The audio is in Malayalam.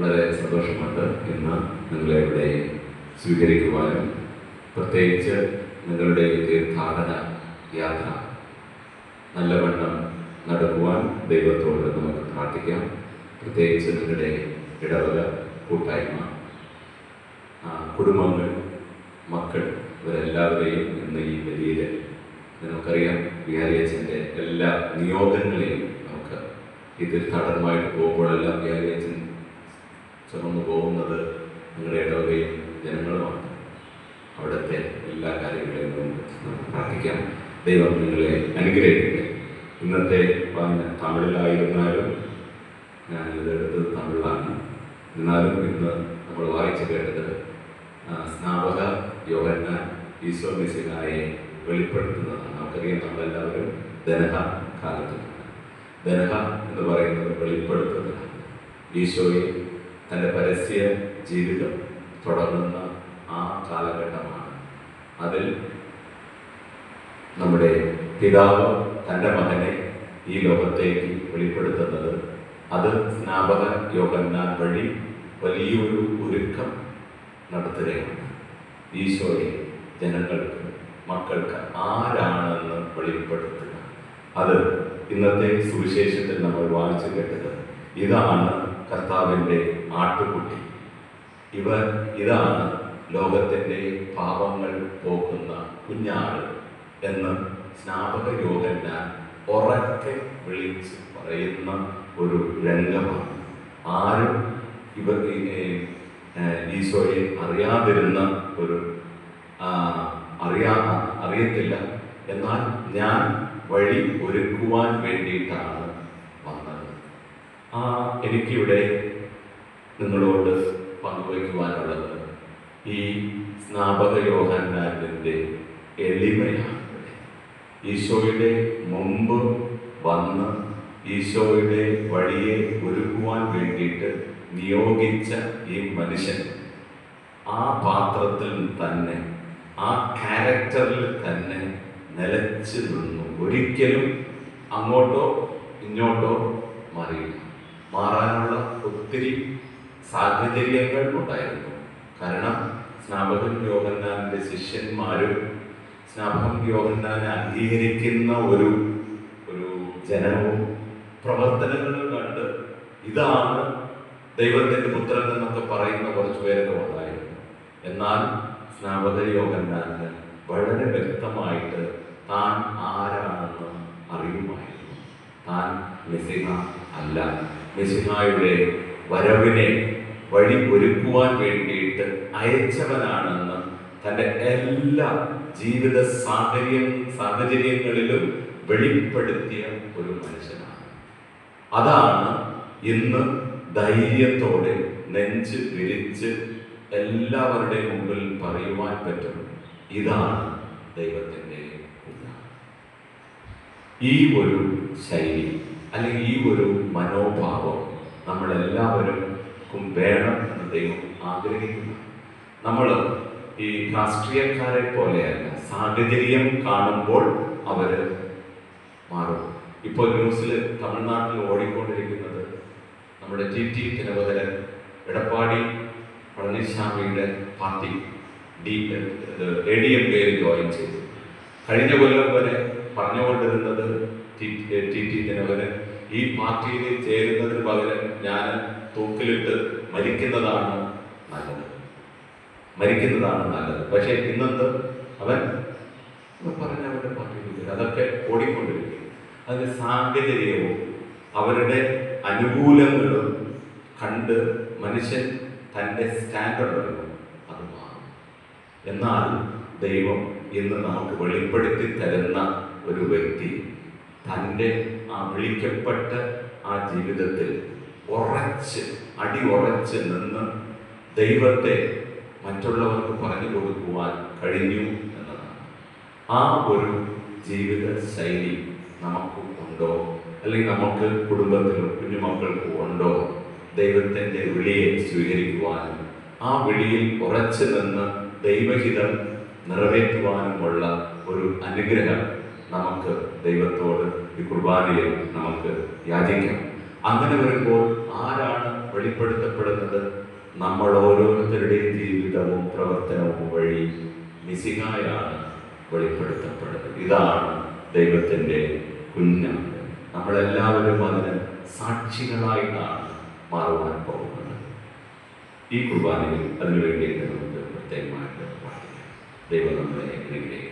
വളരെ സന്തോഷമുണ്ട് ഇന്ന് നിങ്ങളെ ഇവിടെ സ്വീകരിക്കുവാനും പ്രത്യേകിച്ച് നിങ്ങളുടെ തീർത്ഥാടന യാത്ര നല്ലവണ്ണം നടക്കുവാൻ ദൈവത്തോട് നമുക്ക് പ്രാർത്ഥിക്കാം. പ്രത്യേകിച്ച് നിങ്ങളുടെ ഇടവക കൂട്ടായ്മ, കുടുംബങ്ങൾ, മക്കൾ, ഇവരെല്ലാവരെയും ഇന്ന് ഈ വലിയ നമുക്കറിയാം വികാരിയച്ഛൻ്റെ എല്ലാ നിയോഗങ്ങളെയും നമുക്ക് ഈ തീർത്ഥാടനമായിട്ട് പോകുമ്പോഴെല്ലാം വികാരിയച്ഛൻ ചുമന്നു പോകുന്നത് നിങ്ങളുടെ ഇടവകയും ജനങ്ങളുമാണ്. അവിടുത്തെ എല്ലാ കാര്യങ്ങളെയും നമുക്ക് പ്രാർത്ഥിക്കാം. ദൈവം നിങ്ങളെ അനുഗ്രഹിക്കട്ടെ. ഇന്നത്തെ തമിഴിലായിരുന്നാലും ഞാനിതെടുത്തത് തമിഴിലാണ്. എന്നാലും ഇന്ന് നമ്മൾ വായിച്ചു കേട്ടത് സ്നാപക യോഹന്നാൻ ഈശോ മിശിഹായെ വെളിപ്പെടുത്തുന്നതാണ്. നമുക്കറിയാം, നമ്മളെല്ലാവരും ദനഹ കാലത്തുമാണ്. ദനഹ എന്ന് പറയുന്നത് വെളിപ്പെടുത്തുന്നതാണ്. ഈശോയെ തൻ്റെ പരസ്യ ജീവിതം തുടങ്ങുന്ന ആ കാലഘട്ടമാണ്. അതിൽ നമ്മുടെ പിതാവ് തൻ്റെ മകനെ ഈ ലോകത്തേക്ക് വെളിപ്പെടുത്തുന്നത് അത് സ്നാപക യോഹന്നാൻ വഴി വലിയൊരു ഒരുക്കം നടത്തുകയാണ്. ഈശോയെ ജനങ്ങൾക്ക്, മക്കൾക്ക് ആരാണെന്ന് വെളിപ്പെടുത്തുക. അത് ഇന്നത്തെ സുവിശേഷത്തിൽ നമ്മൾ വായിച്ചു കേട്ടത്. ഇതാണ് കർത്താവിൻ്റെ ആട്ടുകുട്ടി, ഇതാണ് ലോകത്തിൻ്റെ പാപങ്ങൾ പോക്കുന്ന കുഞ്ഞാട് എന്ന് സ്നാപക യോഹന്നാൻ ഉറക്കെ വിളിച്ച് പറയുന്ന ഒരു രംഗമാണ്. ആരും ഈശോയെ അറിയാതിരുന്ന ഒരു അറിയത്തില്ല, എന്നാൽ ഞാൻ വഴി ഒരുക്കുവാൻ വേണ്ടിയിട്ടാണ് വന്നത്. എനിക്കിവിടെ നിങ്ങളോട് പങ്കുവയ്ക്കുവാനുള്ളത് ഈ സ്നാപക യോഹന്നാനിൻ്റെ എളിമയാണ്. ഈശോയുടെ മുമ്പ് വന്ന് ഈശോയുടെ വഴിയെ ഒരുക്കുവാൻ വേണ്ടിയിട്ട് നിയോഗിച്ച ഈ മനുഷ്യൻ ആ പാത്രത്തിൽ തന്നെ, ആ ക്യാരക്ടറിൽ തന്നെ നിലച്ചു നിന്നു. ഒരിക്കലും അങ്ങോട്ടോ ഇങ്ങോട്ടോ മാറാനുള്ള ഒത്തിരി സാഹചര്യങ്ങൾ ഉണ്ടായിരുന്നു. കാരണം സ്നാപകൻ യോഹന്നാന്റെ ശിഷ്യന്മാരും സ്നാപകൻ യോഹന്നാനെ അംഗീകരിക്കുന്ന ഒരു ജനവും പ്രവർത്തനങ്ങളും കണ്ട് ഇതാണ് ദൈവത്തിന്റെ പുത്രൻ എന്നൊക്കെ പറയുന്ന കുറച്ചു പേരൊക്കെ ഉണ്ടായിരുന്നു. എന്നാൽ സ്നാപക യോഹന്നാന് വളരെ വ്യക്തമായിട്ട് താൻ ആരാണെന്ന് അറിയുമായിരുന്നു. താൻ മെസ്സിഹ അല്ല, മെസ്സിഹായുടെ വരവിനെ വഴി ഒരുക്കുവാൻ വേണ്ടിയിട്ട് അയച്ചവനാണെന്ന് തൻ്റെ എല്ലാ ജീവിത സാഹചര്യങ്ങളിലും വെളിപ്പെടുത്തിയ ഒരു മനുഷ്യനാണ്. അതാണ് ഇന്ന് ധൈര്യത്തോടെ നെഞ്ച് വിരിച്ച് എല്ലാവരുടെയും മുമ്പിൽ പറയുവാൻ പറ്റും, ഇതാണ് ദൈവത്തിൻ്റെ കുഞ്ഞാട്. ഈ ഒരു ശൈലി അല്ലെങ്കിൽ ഈ ഒരു മനോഭാവം നമ്മളെല്ലാവർക്കും വേണം എന്ന് ദൈവം ആഗ്രഹിക്കുന്നു. നമ്മൾ ഈ രാഷ്ട്രീയക്കാരെ പോലെയല്ല, സാഹചര്യം കാണുമ്പോൾ അവർ മാറും. ഇപ്പോൾ ന്യൂസിൽ തമിഴ്നാട്ടിൽ ഓടിക്കൊണ്ടിരിക്കുന്നത് നമ്മുടെ ടി ദിനകരൻ എടപ്പാടി പളനിസ്വാമിയുടെ പാർട്ടി ADMK ജോയിൻ ചെയ്തു. കഴിഞ്ഞ കൊല്ലം വരെ പറഞ്ഞുകൊണ്ടിരുന്നത് ടി ദിനകരൻ ഈ പാർട്ടിയിൽ ചേരുന്നതിന് പകരം ഞാൻ തൂക്കിലിട്ട് മരിക്കുന്നതാണ് നല്ലത്. പക്ഷേ ഇന്നത്തെ അവൻ പറഞ്ഞ അവരുടെ പാർട്ടിയിൽ അതൊക്കെ ഓടിക്കൊണ്ടിരിക്കും. അതിന്റെ സാഹചര്യവും അവരുടെ അനുകൂലങ്ങളും കണ്ട് മനുഷ്യൻ തൻ്റെ സ്റ്റാൻഡേർഡ് അത് മാറും. എന്നാൽ ദൈവം ഇന്ന് നമുക്ക് വെളിപ്പെടുത്തി തരുന്ന ഒരു വ്യക്തി തൻ്റെ ആ വിളിക്കപ്പെട്ട ആ ജീവിതത്തിൽ അടിയുറച്ച് നിന്ന് ദൈവത്തെ മറ്റുള്ളവർക്ക് പറഞ്ഞു കൊടുക്കുവാൻ കഴിഞ്ഞു എന്നതാണ്. ആ ഒരു ജീവിത ശൈലി നമുക്ക് ഉണ്ടോ? അല്ലെങ്കിൽ നമുക്ക് കുടുംബത്തിലോ കുഞ്ഞുമക്കൾക്കോ ഉണ്ടോ? ദൈവത്തിൻ്റെ വിളിയെ സ്വീകരിക്കുവാനും ആ വിളിയിൽ ഉറച്ചു നിന്ന് ദൈവഹിതം നിറവേറ്റുവാനുമുള്ള ഒരു അനുഗ്രഹം നമുക്ക് ദൈവത്തോട് ഈ കുർബാനയിൽ നമുക്ക് യാചിക്കാം. അങ്ങനെ വരുമ്പോൾ ആരാണ് വെളിപ്പെടുത്തപ്പെടുന്നത്? നമ്മൾ ഓരോരുത്തരുടെയും ജീവിതവും പ്രവർത്തനവും വഴി മിശിഹായാണ് വെളിപ്പെടുത്തപ്പെടുന്നത്. ഇതാണ് ദൈവത്തിൻ്റെ കുഞ്ഞാട്. നമ്മളെല്ലാവരും അതിന് സാക്ഷികളായിട്ടാണ് മാറുവാൻ പോകുന്നത്. ഈ കുർബാനയിൽ അതിനുവേണ്ടി നമുക്ക് പ്രത്യേകമായിട്ട് പ്രാർത്ഥിക്കാം. ദൈവം നമ്മളെ അനുഗ്രഹിക്കട്ടെ.